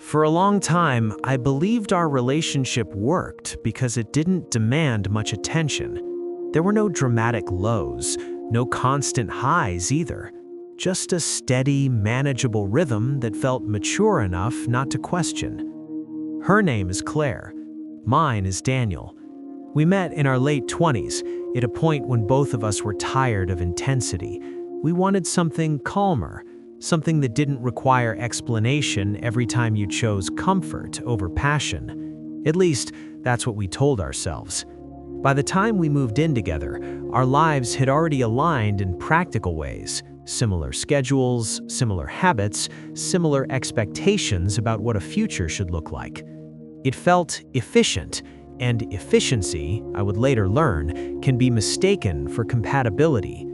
For a long time, I believed our relationship worked because it didn't demand much attention. There were no dramatic lows, no constant highs either. Just a steady, manageable rhythm that felt mature enough not to question. Her name is Claire. Mine is Daniel. We met in our late 20s, at a point when both of us were tired of intensity. We wanted something calmer, something that didn't require explanation every time you chose comfort over passion. At least, that's what we told ourselves. By the time we moved in together, our lives had already aligned in practical ways. Similar schedules, similar habits, similar expectations about what a future should look like. It felt efficient, and efficiency, I would later learn, can be mistaken for compatibility.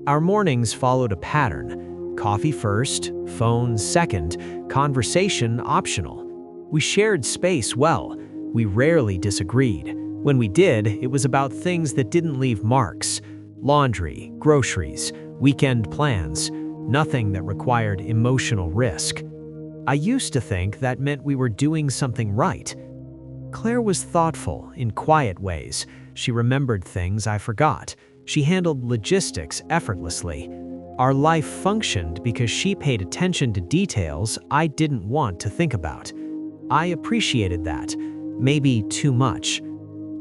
Our mornings followed a pattern. Coffee first, phone second, conversation optional. We shared space well. We rarely disagreed. When we did, it was about things that didn't leave marks. Laundry, groceries, weekend plans, nothing that required emotional risk. I used to think that meant we were doing something right. Claire was thoughtful in quiet ways. She remembered things I forgot. She handled logistics effortlessly. Our life functioned because she paid attention to details I didn't want to think about. I appreciated that, maybe too much.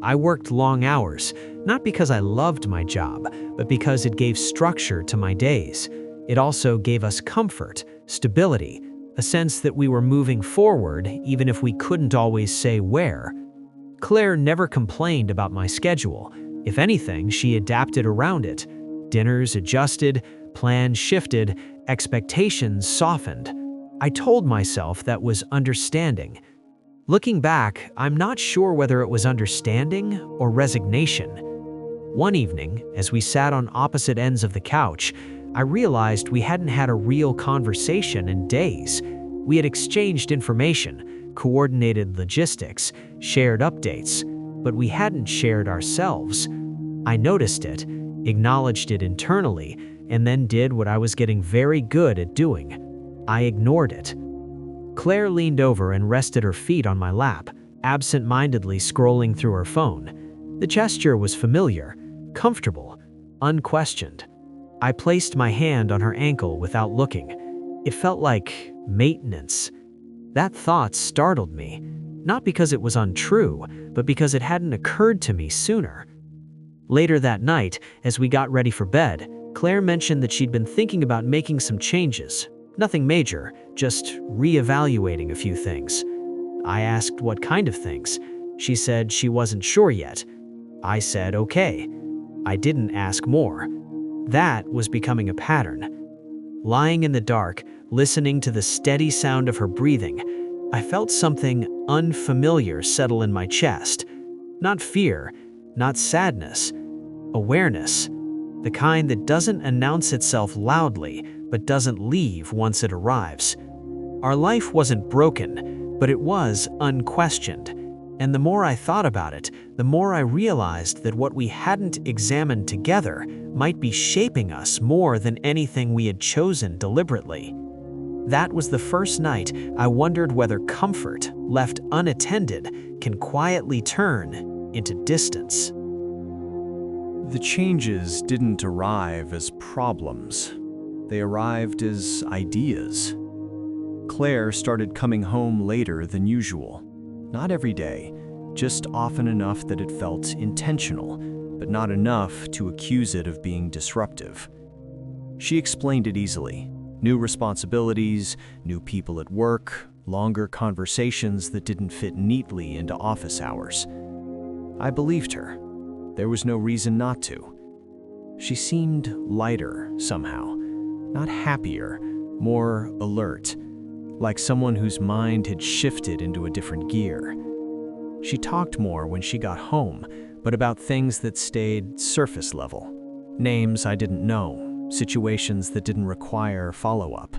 I worked long hours, not because I loved my job, but because it gave structure to my days. It also gave us comfort, stability, a sense that we were moving forward even if we couldn't always say where. Claire never complained about my schedule. If anything, she adapted around it. Dinners adjusted, plans shifted, expectations softened. I told myself that was understanding. Looking back, I'm not sure whether it was understanding or resignation. One evening, as we sat on opposite ends of the couch, I realized we hadn't had a real conversation in days. We had exchanged information, coordinated logistics, shared updates, but we hadn't shared ourselves. I noticed it, acknowledged it internally, and then did what I was getting very good at doing. I ignored it. Claire leaned over and rested her feet on my lap, absent-mindedly scrolling through her phone. The gesture was familiar, comfortable, unquestioned. I placed my hand on her ankle without looking. It felt like maintenance. That thought startled me, not because it was untrue, but because it hadn't occurred to me sooner. Later that night, as we got ready for bed, Claire mentioned that she'd been thinking about making some changes. Nothing major, just reevaluating a few things. I asked what kind of things. She said she wasn't sure yet. I said okay. I didn't ask more. That was becoming a pattern. Lying in the dark, listening to the steady sound of her breathing, I felt something unfamiliar settle in my chest. Not fear, not sadness, awareness. The kind that doesn't announce itself loudly, but doesn't leave once it arrives. Our life wasn't broken, but it was unquestioned. And the more I thought about it, the more I realized that what we hadn't examined together might be shaping us more than anything we had chosen deliberately. That was the first night I wondered whether comfort, left unattended, can quietly turn into distance. The changes didn't arrive as problems. They arrived as ideas. Claire started coming home later than usual. Not every day, just often enough that it felt intentional, but not enough to accuse it of being disruptive. She explained it easily. New responsibilities, new people at work, longer conversations that didn't fit neatly into office hours. I believed her. There was no reason not to. She seemed lighter somehow, not happier, more alert, like someone whose mind had shifted into a different gear. She talked more when she got home, but about things that stayed surface level. Names I didn't know, situations that didn't require follow-up.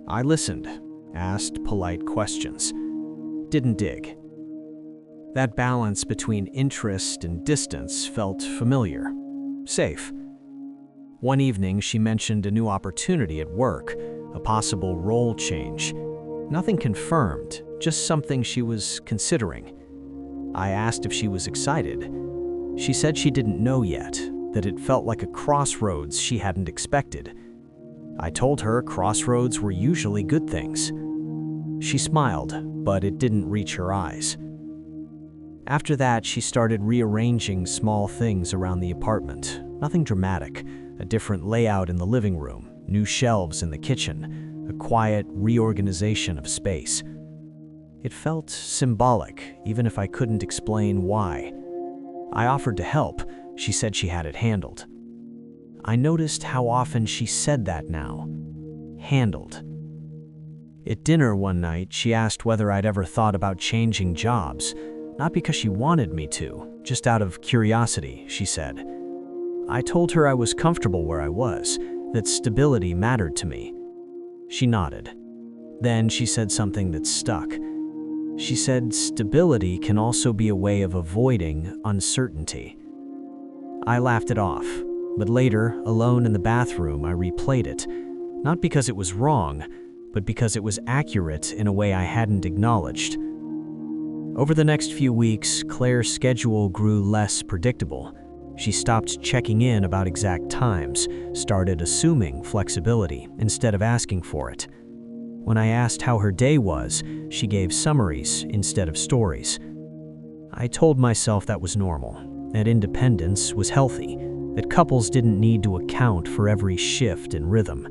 I listened, asked polite questions, didn't dig. That balance between interest and distance felt familiar, safe. One evening, she mentioned a new opportunity at work, a possible role change. Nothing confirmed, just something she was considering. I asked if she was excited. She said she didn't know yet, that it felt like a crossroads she hadn't expected. I told her crossroads were usually good things. She smiled, but it didn't reach her eyes. After that, she started rearranging small things around the apartment. Nothing dramatic, a different layout in the living room, new shelves in the kitchen, a quiet reorganization of space. It felt symbolic, even if I couldn't explain why. I offered to help. She said she had it handled. I noticed how often she said that now. Handled. At dinner one night, she asked whether I'd ever thought about changing jobs. Not because she wanted me to, just out of curiosity, she said. I told her I was comfortable where I was, that stability mattered to me. She nodded. Then she said something that stuck. She said stability can also be a way of avoiding uncertainty. I laughed it off, but later, alone in the bathroom, I replayed it, not because it was wrong, but because it was accurate in a way I hadn't acknowledged. Over the next few weeks, Claire's schedule grew less predictable. She stopped checking in about exact times, started assuming flexibility instead of asking for it. When I asked how her day was, she gave summaries instead of stories. I told myself that was normal, that independence was healthy, that couples didn't need to account for every shift in rhythm.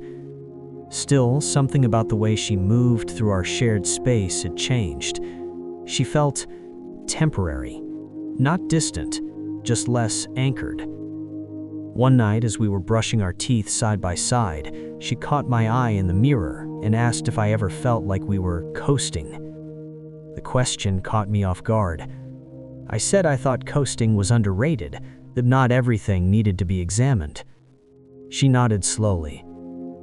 Still, something about the way she moved through our shared space had changed. She felt temporary, not distant, just less anchored. One night, as we were brushing our teeth side by side, she caught my eye in the mirror and asked if I ever felt like we were coasting. The question caught me off guard. I said I thought coasting was underrated, that not everything needed to be examined. She nodded slowly.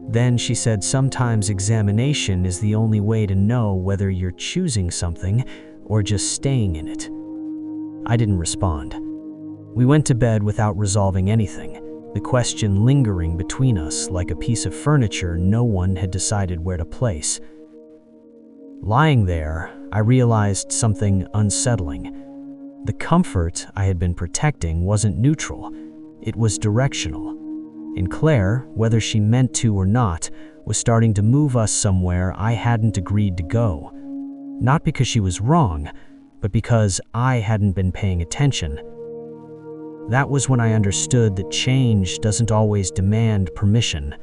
Then she said sometimes examination is the only way to know whether you're choosing something or just staying in it. I didn't respond. We went to bed without resolving anything, the question lingering between us like a piece of furniture no one had decided where to place. Lying there, I realized something unsettling. The comfort I had been protecting wasn't neutral, it was directional. And Claire, whether she meant to or not, was starting to move us somewhere I hadn't agreed to go. Not because she was wrong, but because I hadn't been paying attention. That was when I understood that change doesn't always demand permission.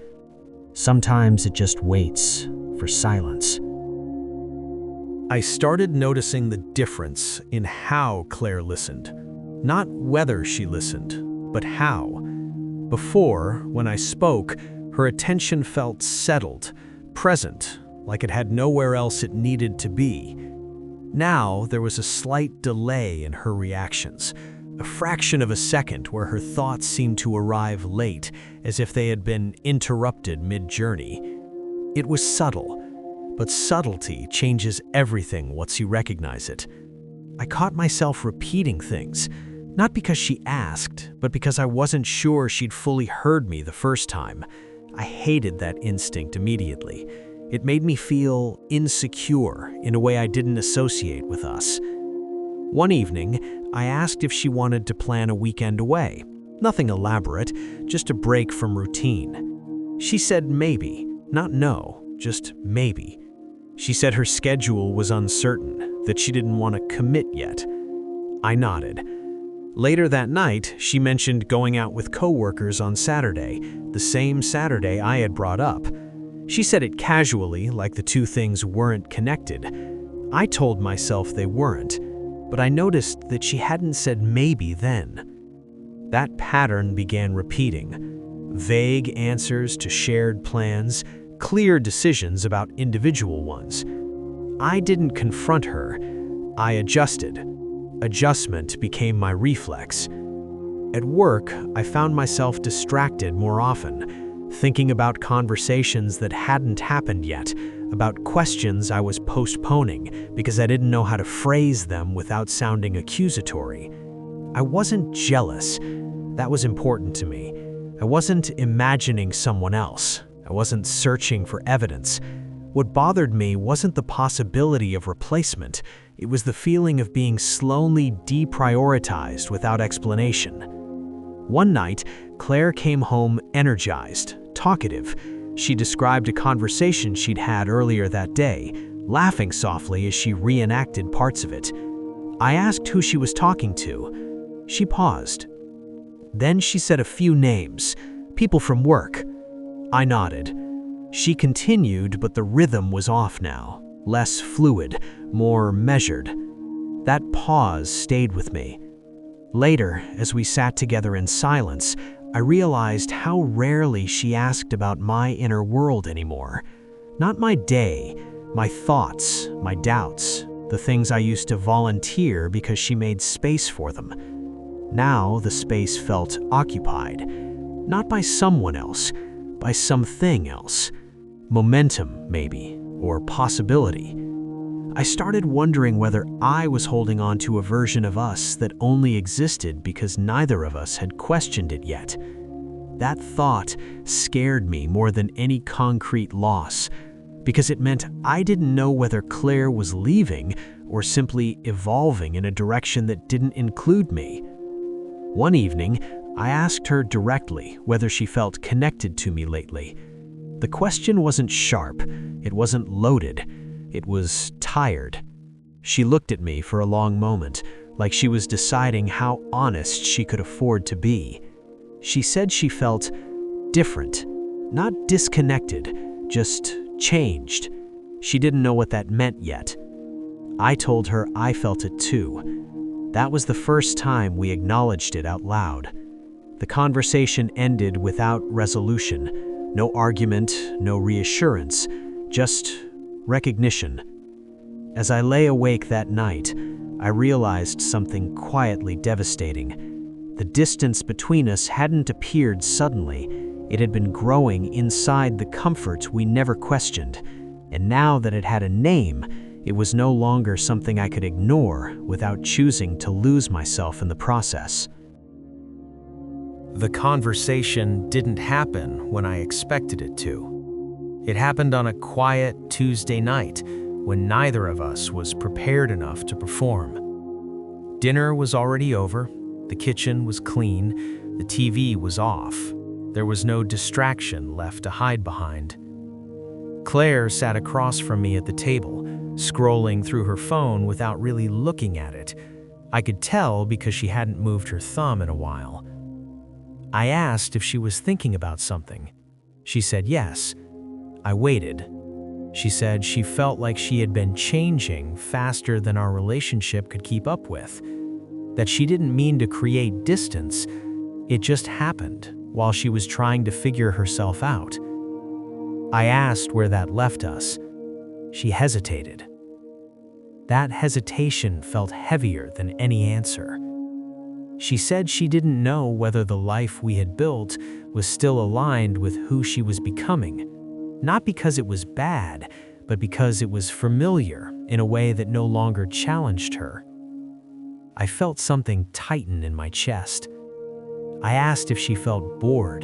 Sometimes it just waits for silence. I started noticing the difference in how Claire listened. Not whether she listened, but how. Before, when I spoke, her attention felt settled, present, like it had nowhere else it needed to be. Now, there was a slight delay in her reactions, a fraction of a second where her thoughts seemed to arrive late, as if they had been interrupted mid-journey. It was subtle, but subtlety changes everything once you recognize it. I caught myself repeating things, not because she asked, but because I wasn't sure she'd fully heard me the first time. I hated that instinct immediately. It made me feel insecure in a way I didn't associate with us. One evening, I asked if she wanted to plan a weekend away. Nothing elaborate, just a break from routine. She said maybe, not no, just maybe. She said her schedule was uncertain, that she didn't want to commit yet. I nodded. Later that night, she mentioned going out with coworkers on Saturday, the same Saturday I had brought up. She said it casually, like the two things weren't connected. I told myself they weren't, but I noticed that she hadn't said maybe then. That pattern began repeating. Vague answers to shared plans, clear decisions about individual ones. I didn't confront her. I adjusted. Adjustment became my reflex. At work, I found myself distracted more often, thinking about conversations that hadn't happened yet, about questions I was postponing because I didn't know how to phrase them without sounding accusatory. I wasn't jealous. That was important to me. I wasn't imagining someone else. I wasn't searching for evidence. What bothered me wasn't the possibility of replacement, it was the feeling of being slowly deprioritized without explanation. One night, Claire came home energized, talkative. She described a conversation she'd had earlier that day, laughing softly as she reenacted parts of it. I asked who she was talking to. She paused. Then she said a few names, people from work. I nodded. She continued, but the rhythm was off now, less fluid, more measured. That pause stayed with me. Later, as we sat together in silence, I realized how rarely she asked about my inner world anymore. Not my day, my thoughts, my doubts, the things I used to volunteer because she made space for them. Now the space felt occupied, not by someone else, by something else. Momentum, maybe, or possibility. I started wondering whether I was holding on to a version of us that only existed because neither of us had questioned it yet. That thought scared me more than any concrete loss, because it meant I didn't know whether Claire was leaving or simply evolving in a direction that didn't include me. One evening, I asked her directly whether she felt connected to me lately. The question wasn't sharp, it wasn't loaded, it was tired. She looked at me for a long moment, like she was deciding how honest she could afford to be. She said she felt different, not disconnected, just changed. She didn't know what that meant yet. I told her I felt it too. That was the first time we acknowledged it out loud. The conversation ended without resolution. No argument, no reassurance, just recognition. As I lay awake that night, I realized something quietly devastating. The distance between us hadn't appeared suddenly. It had been growing inside the comforts we never questioned. And now that it had a name, it was no longer something I could ignore without choosing to lose myself in the process. The conversation didn't happen when I expected it to. It happened on a quiet Tuesday night when neither of us was prepared enough to perform. Dinner was already over, the kitchen was clean, the TV was off. There was no distraction left to hide behind. Claire sat across from me at the table, scrolling through her phone without really looking at it. I could tell because she hadn't moved her thumb in a while. I asked if she was thinking about something. She said yes. I waited. She said she felt like she had been changing faster than our relationship could keep up with. That she didn't mean to create distance. It just happened while she was trying to figure herself out. I asked where that left us. She hesitated. That hesitation felt heavier than any answer. She said she didn't know whether the life we had built was still aligned with who she was becoming. Not because it was bad, but because it was familiar in a way that no longer challenged her. I felt something tighten in my chest. I asked if she felt bored.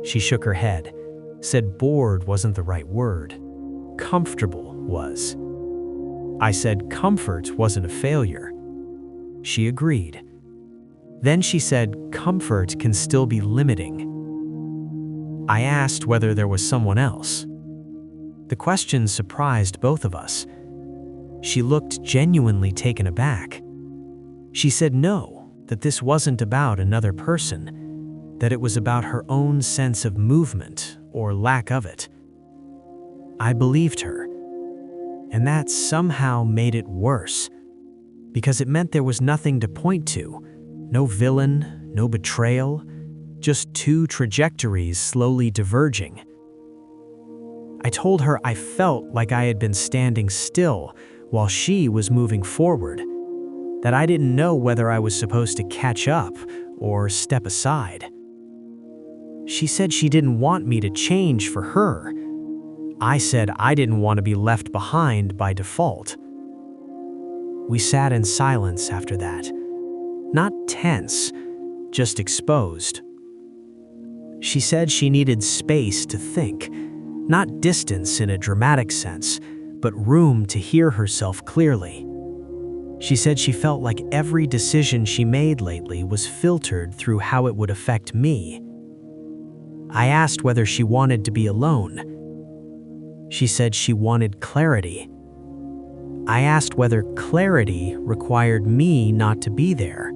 She shook her head, said bored wasn't the right word. Comfortable was. I said comfort wasn't a failure. She agreed. Then she said comfort can still be limiting. I asked whether there was someone else. The question surprised both of us. She looked genuinely taken aback. She said no, that this wasn't about another person, that it was about her own sense of movement or lack of it. I believed her, and that somehow made it worse, because it meant there was nothing to point to. No villain, no betrayal, just two trajectories slowly diverging. I told her I felt like I had been standing still while she was moving forward, that I didn't know whether I was supposed to catch up or step aside. She said she didn't want me to change for her. I said I didn't want to be left behind by default. We sat in silence after that. Not tense, just exposed. She said she needed space to think, Not distance in a dramatic sense, but room to hear herself clearly. She said she felt like every decision she made lately was filtered through how it would affect me. I asked whether she wanted to be alone. She said she wanted clarity. I asked whether clarity required me not to be there.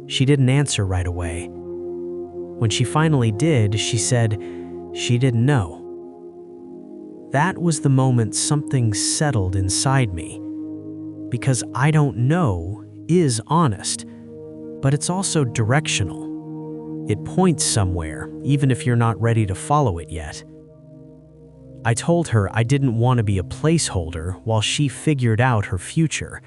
She didn't answer right away. When she finally did, she said she didn't know. That was the moment something settled inside me. Because I don't know is honest, but it's also directional. It points somewhere, even if you're not ready to follow it yet. I told her I didn't want to be a placeholder while she figured out her future,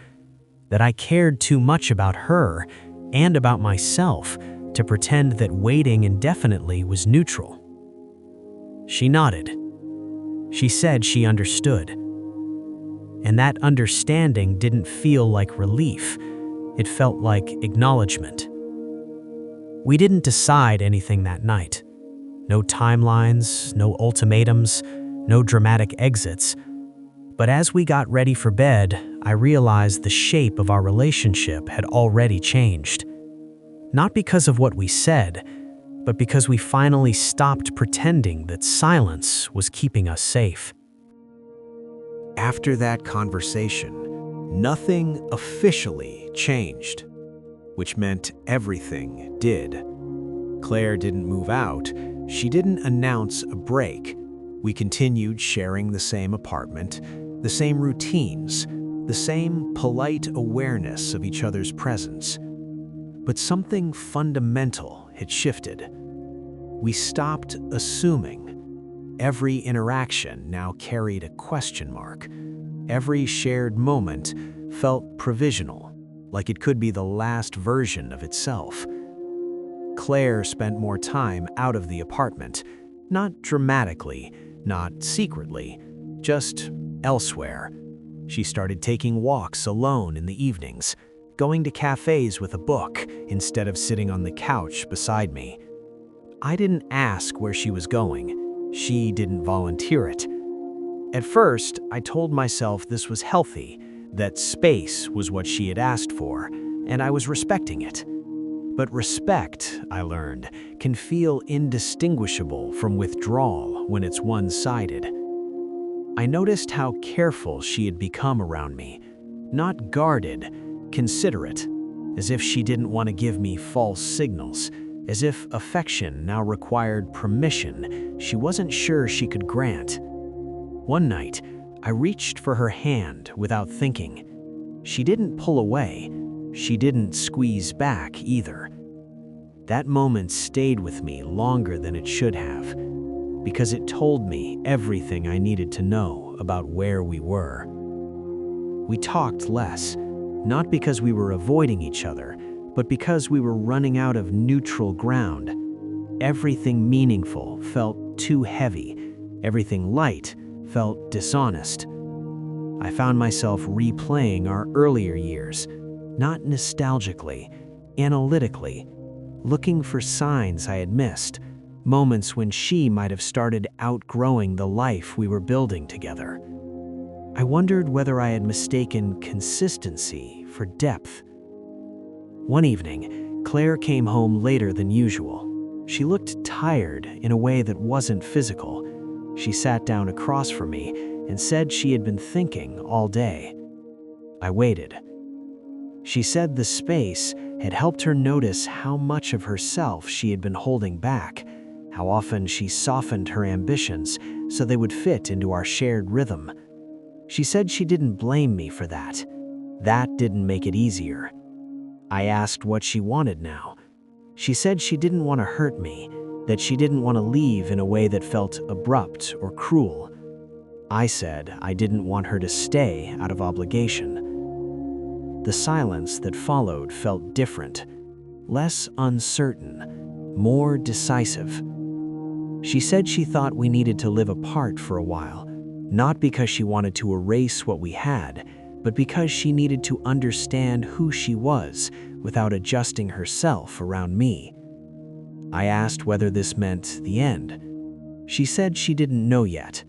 that I cared too much about her and about myself to pretend that waiting indefinitely was neutral. She nodded. She said she understood. And that understanding didn't feel like relief. It felt like acknowledgement. We didn't decide anything that night. No timelines, no ultimatums, no dramatic exits. But as we got ready for bed, I realized the shape of our relationship had already changed. Not because of what we said, but because we finally stopped pretending that silence was keeping us safe. After that conversation, nothing officially changed, which meant everything did. Claire didn't move out. She didn't announce a break. We continued sharing the same apartment, the same routines, the same polite awareness of each other's presence. But something fundamental had shifted. We stopped assuming. Every interaction now carried a question mark. Every shared moment felt provisional, like it could be the last version of itself. Claire spent more time out of the apartment, not dramatically, not secretly, just elsewhere. She started taking walks alone in the evenings, going to cafes with a book instead of sitting on the couch beside me. I didn't ask where she was going. She didn't volunteer it. At first, I told myself this was healthy, that space was what she had asked for, and I was respecting it. But respect, I learned, can feel indistinguishable from withdrawal when it's one-sided. I noticed how careful she had become around me, not guarded, considerate, as if she didn't want to give me false signals, as if affection now required permission she wasn't sure she could grant. One night, I reached for her hand without thinking. She didn't pull away. She didn't squeeze back either. That moment stayed with me longer than it should have, because it told me everything I needed to know about where we were. We talked less, not because we were avoiding each other, but because we were running out of neutral ground. Everything meaningful felt too heavy. Everything light felt dishonest. I found myself replaying our earlier years, not nostalgically, analytically, looking for signs I had missed, moments when she might have started outgrowing the life we were building together. I wondered whether I had mistaken consistency for depth. One evening, Claire came home later than usual. She looked tired in a way that wasn't physical. She sat down across from me and said she had been thinking all day. I waited. She said the space had helped her notice how much of herself she had been holding back, how often she softened her ambitions so they would fit into our shared rhythm. She said she didn't blame me for that. That didn't make it easier. I asked what she wanted now. She said she didn't want to hurt me, that she didn't want to leave in a way that felt abrupt or cruel. I said I didn't want her to stay out of obligation. The silence that followed felt different, less uncertain, more decisive. She said she thought we needed to live apart for a while, not because she wanted to erase what we had, but because she needed to understand who she was without adjusting herself around me. I asked whether this meant the end. She said she didn't know yet.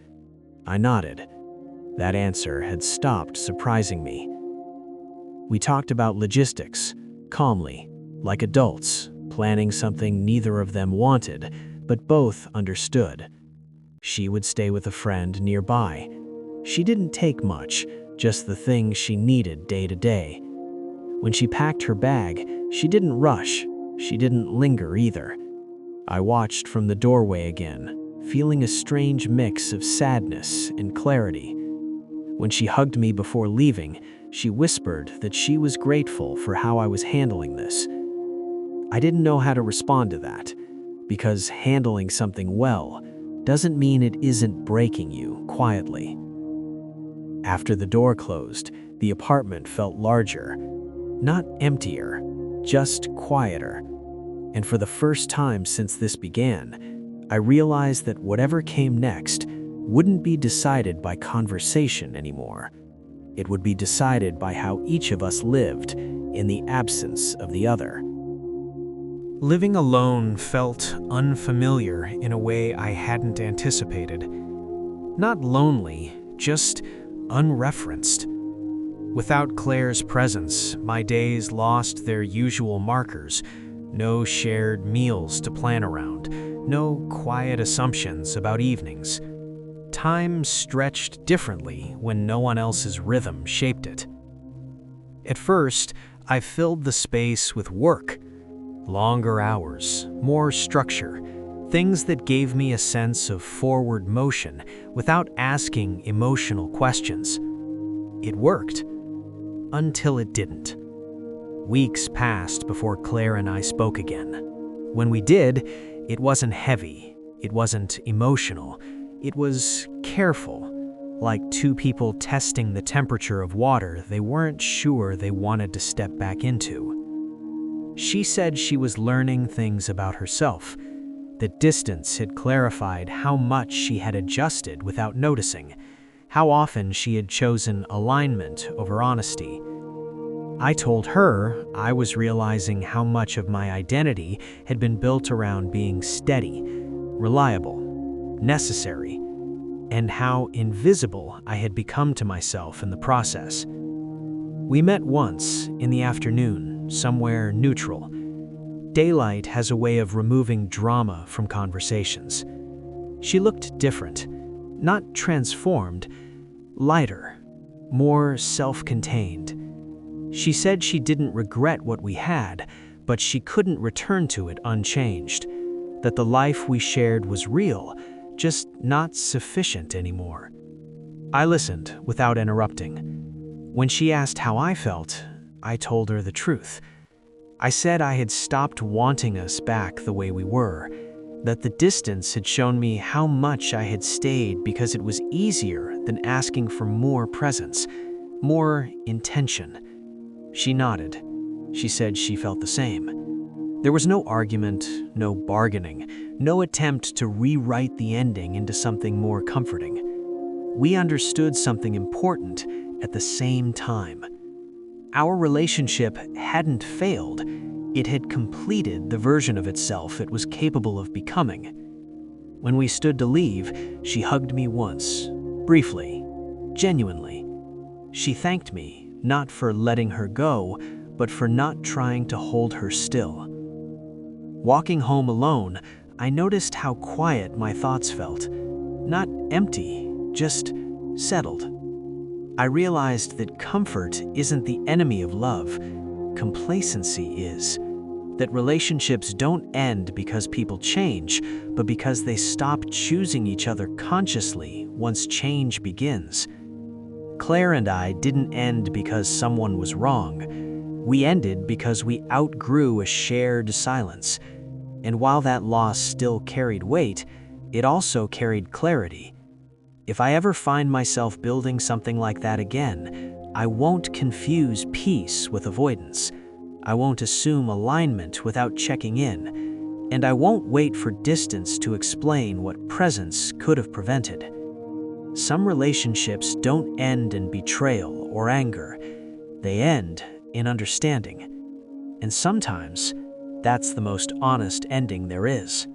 I nodded. That answer had stopped surprising me. We talked about logistics, calmly, like adults, planning something neither of them wanted, but both understood. She would stay with a friend nearby. She didn't take much, just the things she needed day to day. When she packed her bag, she didn't rush. She didn't linger either. I watched from the doorway again, feeling a strange mix of sadness and clarity. When she hugged me before leaving, she whispered that she was grateful for how I was handling this. I didn't know how to respond to that, because handling something well doesn't mean it isn't breaking you quietly. After the door closed, the apartment felt larger, not emptier, just quieter. And for the first time since this began, I realized that whatever came next wouldn't be decided by conversation anymore. It would be decided by how each of us lived in the absence of the other. Living alone felt unfamiliar in a way I hadn't anticipated. Not lonely, just unreferenced. Without Claire's presence, my days lost their usual markers. No shared meals to plan around, no quiet assumptions about evenings. Time stretched differently when no one else's rhythm shaped it. At first, I filled the space with work. Longer hours, more structure, things that gave me a sense of forward motion without asking emotional questions. It worked, until it didn't. Weeks passed before Claire and I spoke again. When we did, it wasn't heavy, it wasn't emotional, it was careful, like two people testing the temperature of water they weren't sure they wanted to step back into. She said she was learning things about herself. The distance had clarified how much she had adjusted without noticing, how often she had chosen alignment over honesty. I told her I was realizing how much of my identity had been built around being steady, reliable, necessary, and how invisible I had become to myself in the process. We met once in the afternoon, somewhere neutral. Daylight has a way of removing drama from conversations. She looked different, not transformed, lighter, more self-contained. She said she didn't regret what we had, but she couldn't return to it unchanged, that the life we shared was real, just not sufficient anymore. I listened without interrupting. When she asked how I felt, I told her the truth. I said I had stopped wanting us back the way we were, that the distance had shown me how much I had stayed because it was easier than asking for more presence, more intention. She nodded. She said she felt the same. There was no argument, no bargaining, no attempt to rewrite the ending into something more comforting. We understood something important at the same time. Our relationship hadn't failed. It had completed the version of itself it was capable of becoming. When we stood to leave, she hugged me once, briefly, genuinely. She thanked me, not for letting her go, but for not trying to hold her still. Walking home alone, I noticed how quiet my thoughts felt. Not empty, just settled. I realized that comfort isn't the enemy of love. Complacency is. That relationships don't end because people change, but because they stop choosing each other consciously once change begins. Claire and I didn't end because someone was wrong. We ended because we outgrew a shared silence. And while that loss still carried weight, it also carried clarity. If I ever find myself building something like that again, I won't confuse peace with avoidance. I won't assume alignment without checking in. And I won't wait for distance to explain what presence could have prevented. Some relationships don't end in betrayal or anger. They end in understanding. And sometimes, that's the most honest ending there is.